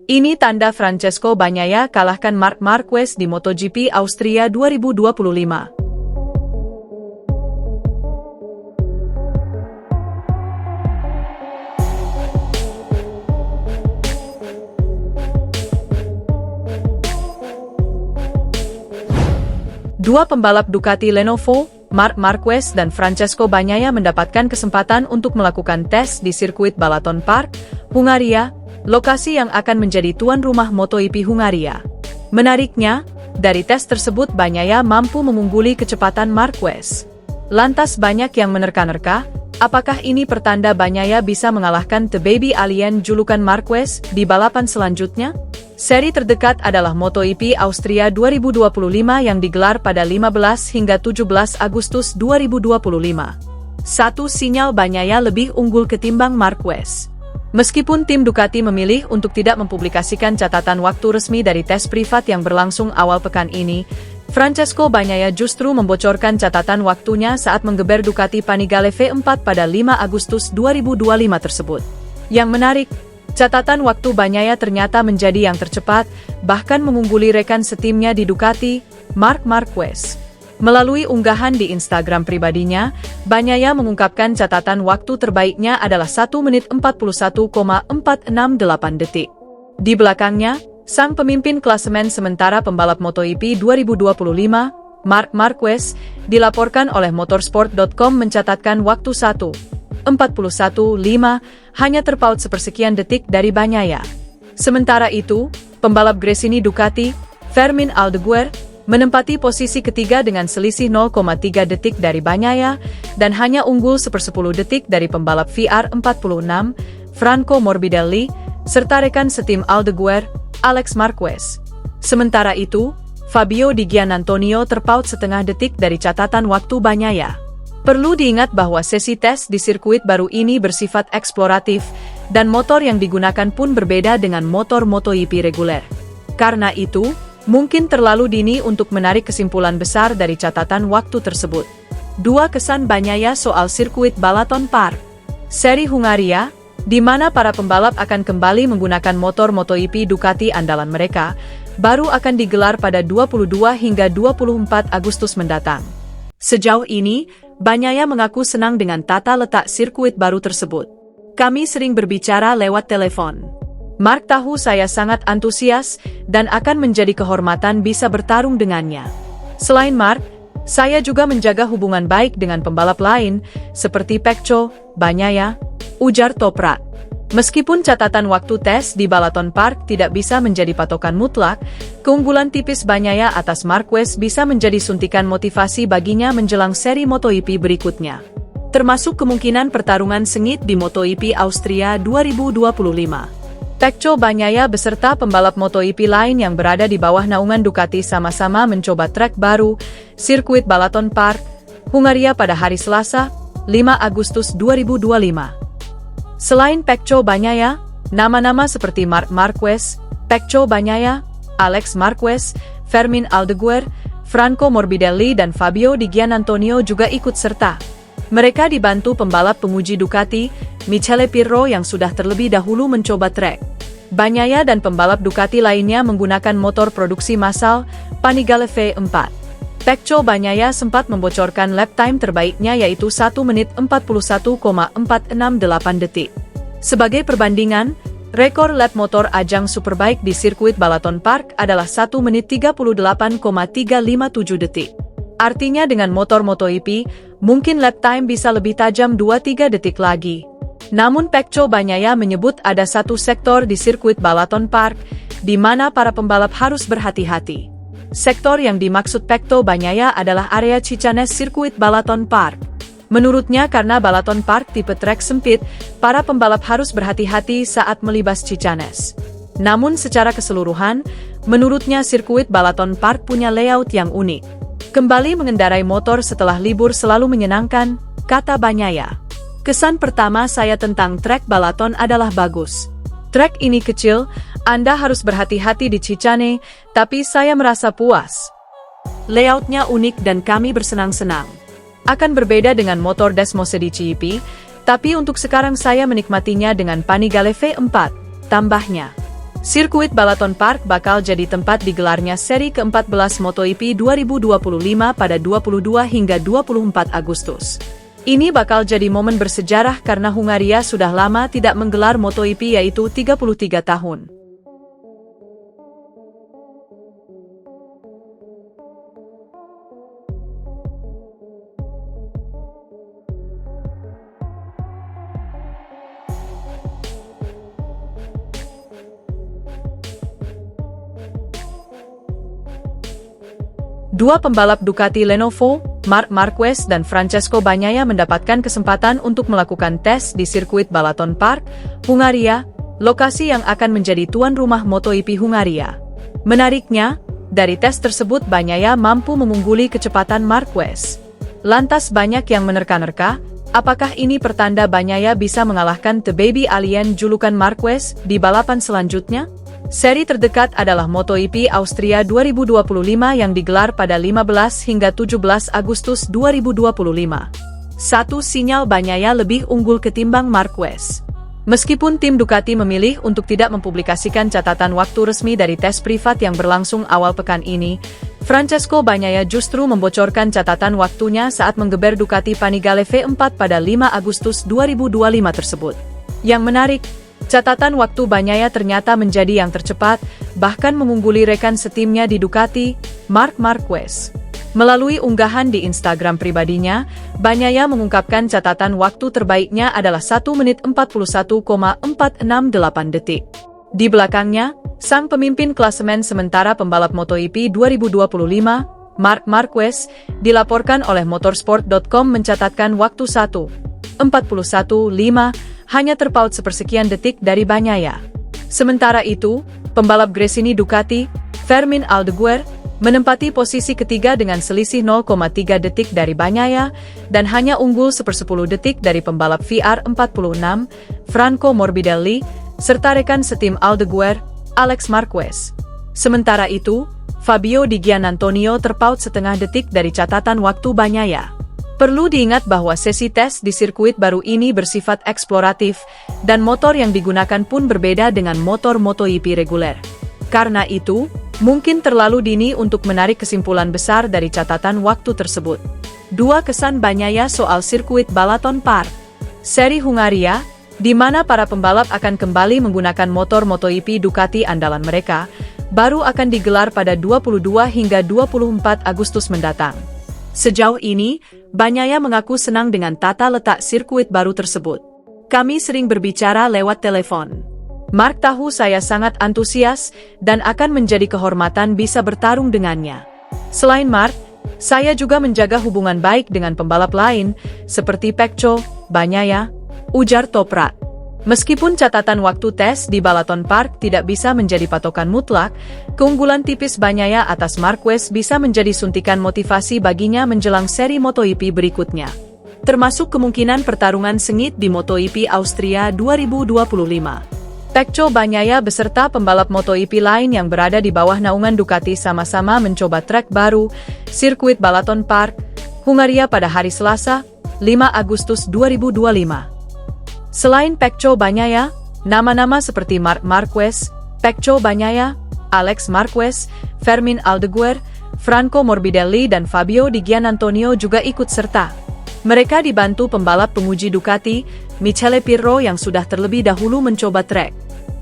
Ini tanda Francesco Bagnaia kalahkan Marc Marquez di MotoGP Austria 2025. Dua pembalap Ducati Lenovo, Marc Marquez dan Francesco Bagnaia mendapatkan kesempatan untuk melakukan tes di sirkuit Balaton Park, Hungaria, lokasi yang akan menjadi tuan rumah MotoGP Hungaria. Menariknya, dari tes tersebut Bagnaia mampu mengungguli kecepatan Marquez. Lantas banyak yang menerka-nerka, apakah ini pertanda Bagnaia bisa mengalahkan The Baby Alien julukan Marquez di balapan selanjutnya? Seri terdekat adalah MotoGP Austria 2025 yang digelar pada 15 hingga 17 Agustus 2025. Satu sinyal Bagnaia lebih unggul ketimbang Marquez. Meskipun tim Ducati memilih untuk tidak mempublikasikan catatan waktu resmi dari tes privat yang berlangsung awal pekan ini, Francesco Bagnaia justru membocorkan catatan waktunya saat menggeber Ducati Panigale V4 pada 5 Agustus 2025 tersebut. Yang menarik, catatan waktu Bagnaia ternyata menjadi yang tercepat, bahkan mengungguli rekan setimnya di Ducati, Marc Marquez. Melalui unggahan di Instagram pribadinya, Bagnaia mengungkapkan catatan waktu terbaiknya adalah 1 menit 41,468 detik. Di belakangnya, sang pemimpin klasemen sementara pembalap MotoGP 2025, Marc Marquez, dilaporkan oleh motorsport.com mencatatkan waktu 1:41.5, hanya terpaut sepersekian detik dari Bagnaia. Sementara itu, pembalap Gresini Ducati, Fermin Aldeguer, menempati posisi ketiga dengan selisih 0,3 detik dari Bagnaia, dan hanya unggul 1/10 detik dari pembalap VR46, Franco Morbidelli, serta rekan setim Aldeguer, Alex Marquez. Sementara itu, Fabio Di Giannantonio terpaut setengah detik dari catatan waktu Bagnaia. Perlu diingat bahwa sesi tes di sirkuit baru ini bersifat eksploratif, dan motor yang digunakan pun berbeda dengan motor MotoGP reguler. Karena itu, mungkin terlalu dini untuk menarik kesimpulan besar dari catatan waktu tersebut. Dua kesan Bagnaia soal sirkuit Balaton Park. Seri Hungaria, di mana para pembalap akan kembali menggunakan motor MotoGP Ducati andalan mereka, baru akan digelar pada 22 hingga 24 Agustus mendatang. Sejauh ini, Bagnaia mengaku senang dengan tata letak sirkuit baru tersebut. Kami sering berbicara lewat telepon. Marc tahu saya sangat antusias dan akan menjadi kehormatan bisa bertarung dengannya. Selain Marc, saya juga menjaga hubungan baik dengan pembalap lain, seperti Pecco Bagnaia, ujar Toprak. Meskipun catatan waktu tes di Balaton Park tidak bisa menjadi patokan mutlak, keunggulan tipis Bagnaia atas Marquez bisa menjadi suntikan motivasi baginya menjelang seri MotoGP berikutnya. Termasuk kemungkinan pertarungan sengit di MotoGP Austria 2025. Pecco Bagnaia beserta pembalap MotoGP lain yang berada di bawah naungan Ducati sama-sama mencoba trek baru, sirkuit Balaton Park, Hungaria pada hari Selasa, 5 Agustus 2025. Selain Pecco Bagnaia, nama-nama seperti Marc Marquez, Pecco Bagnaia, Alex Marquez, Fermin Aldeguer, Franco Morbidelli dan Fabio Di Giannantonio juga ikut serta. Mereka dibantu pembalap penguji Ducati, Michele Pirro yang sudah terlebih dahulu mencoba trek. Bagnaia dan pembalap Ducati lainnya menggunakan motor produksi massal, Panigale V4. Pecco Bagnaia sempat membocorkan lap time terbaiknya yaitu 1 menit 41,468 detik. Sebagai perbandingan, rekor lap motor ajang Superbike di sirkuit Balaton Park adalah 1 menit 38,357 detik. Artinya dengan motor MotoGP, mungkin lap time bisa lebih tajam 2-3 detik lagi. Namun Pecco Bagnaia menyebut ada satu sektor di sirkuit Balaton Park, di mana para pembalap harus berhati-hati. Sektor yang dimaksud Pecco Bagnaia adalah area Cicanes sirkuit Balaton Park. Menurutnya karena Balaton Park tipe trek sempit, para pembalap harus berhati-hati saat melibas Cicanes. Namun secara keseluruhan, menurutnya sirkuit Balaton Park punya layout yang unik. Kembali mengendarai motor setelah libur selalu menyenangkan, kata Bagnaia. Kesan pertama saya tentang trek Balaton adalah bagus. Trek ini kecil, Anda harus berhati-hati di Cicane, tapi saya merasa puas. Layoutnya unik dan kami bersenang-senang. Akan berbeda dengan motor Desmose di GP, tapi untuk sekarang saya menikmatinya dengan Panigale V4, tambahnya. Sirkuit Balaton Park bakal jadi tempat digelarnya seri ke-14 MotoGP 2025 pada 22 hingga 24 Agustus. Ini bakal jadi momen bersejarah karena Hungaria sudah lama tidak menggelar MotoGP yaitu 33 tahun. Dua pembalap Ducati Lenovo, Marc Marquez dan Francesco Bagnaia mendapatkan kesempatan untuk melakukan tes di sirkuit Balaton Park, Hungaria, lokasi yang akan menjadi tuan rumah MotoGP Hungaria. Menariknya, dari tes tersebut Bagnaia mampu mengungguli kecepatan Marquez. Lantas banyak yang menerka-nerka, apakah ini pertanda Bagnaia bisa mengalahkan The Baby Alien julukan Marquez di balapan selanjutnya? Seri terdekat adalah MotoGP Austria 2025 yang digelar pada 15 hingga 17 Agustus 2025. Satu sinyal Bagnaia lebih unggul ketimbang Marquez. Meskipun tim Ducati memilih untuk tidak mempublikasikan catatan waktu resmi dari tes privat yang berlangsung awal pekan ini, Francesco Bagnaia justru membocorkan catatan waktunya saat menggeber Ducati Panigale V4 pada 5 Agustus 2025 tersebut. Yang menarik, catatan waktu Bagnaia ternyata menjadi yang tercepat, bahkan mengungguli rekan setimnya di Ducati, Marc Marquez. Melalui unggahan di Instagram pribadinya, Bagnaia mengungkapkan catatan waktu terbaiknya adalah 1 menit 41,468 detik. Di belakangnya, sang pemimpin klasemen sementara pembalap MotoGP 2025, Marc Marquez, dilaporkan oleh motorsport.com mencatatkan waktu 1:41.5, hanya terpaut sepersekian detik dari Bagnaia. Sementara itu, pembalap Gresini Ducati, Fermin Aldeguer, menempati posisi ketiga dengan selisih 0,3 detik dari Bagnaia, dan hanya unggul 1/10 detik dari pembalap VR46, Franco Morbidelli, serta rekan setim Aldeguer, Alex Marquez. Sementara itu, Fabio Di Giannantonio terpaut setengah detik dari catatan waktu Bagnaia. Perlu diingat bahwa sesi tes di sirkuit baru ini bersifat eksploratif, dan motor yang digunakan pun berbeda dengan motor MotoGP reguler. Karena itu, mungkin terlalu dini untuk menarik kesimpulan besar dari catatan waktu tersebut. Dua kesan Bagnaia soal sirkuit Balaton Park. Seri Hungaria, di mana para pembalap akan kembali menggunakan motor MotoGP Ducati andalan mereka, baru akan digelar pada 22 hingga 24 Agustus mendatang. Sejauh ini, Bagnaia mengaku senang dengan tata letak sirkuit baru tersebut. Kami sering berbicara lewat telepon. Marc tahu saya sangat antusias dan akan menjadi kehormatan bisa bertarung dengannya. Selain Marc, saya juga menjaga hubungan baik dengan pembalap lain, seperti Pecco, Bagnaia, ujar Toprak. Meskipun catatan waktu tes di Balaton Park tidak bisa menjadi patokan mutlak, keunggulan tipis Bagnaia atas Marquez bisa menjadi suntikan motivasi baginya menjelang seri MotoGP berikutnya. Termasuk kemungkinan pertarungan sengit di MotoGP Austria 2025. Pecco Bagnaia beserta pembalap MotoGP lain yang berada di bawah naungan Ducati sama-sama mencoba trek baru, sirkuit Balaton Park, Hungaria pada hari Selasa, 5 Agustus 2025. Selain Pecco Bagnaia, nama-nama seperti Marc Marquez, Pecco Bagnaia, Alex Marquez, Fermin Aldeguer, Franco Morbidelli dan Fabio Di Giannantonio juga ikut serta. Mereka dibantu pembalap penguji Ducati, Michele Pirro yang sudah terlebih dahulu mencoba trek.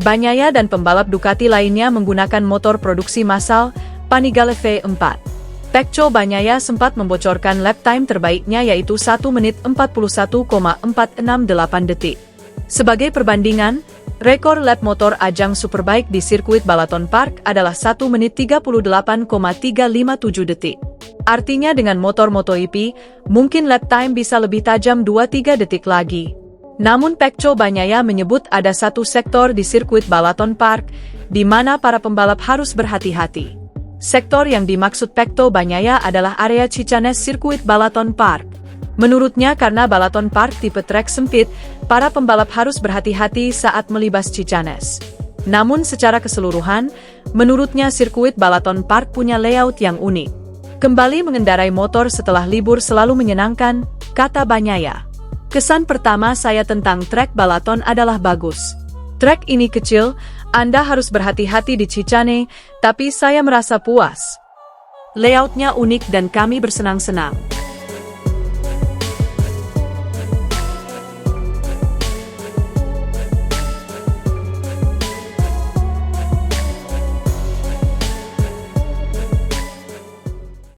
Bagnaia dan pembalap Ducati lainnya menggunakan motor produksi massal, Panigale V4. Pecco Bagnaia sempat membocorkan lap time terbaiknya yaitu 1 menit 41,468 detik. Sebagai perbandingan, rekor lap motor ajang Superbike di sirkuit Balaton Park adalah 1 menit 38,357 detik. Artinya dengan motor MotoGP, mungkin lap time bisa lebih tajam 2-3 detik lagi. Namun Pecco Bagnaia menyebut ada satu sektor di sirkuit Balaton Park, di mana para pembalap harus berhati-hati. Sektor yang dimaksud Pecco Bagnaia adalah area Cicanes sirkuit Balaton Park. Menurutnya karena Balaton Park tipe trek sempit, para pembalap harus berhati-hati saat melibas Cicanes. Namun secara keseluruhan, menurutnya sirkuit Balaton Park punya layout yang unik. Kembali mengendarai motor setelah libur selalu menyenangkan, kata Bagnaia. Kesan pertama saya tentang trek Balaton adalah bagus. Trek ini kecil, Anda harus berhati-hati di Cichane, tapi saya merasa puas. Layoutnya unik dan kami bersenang-senang.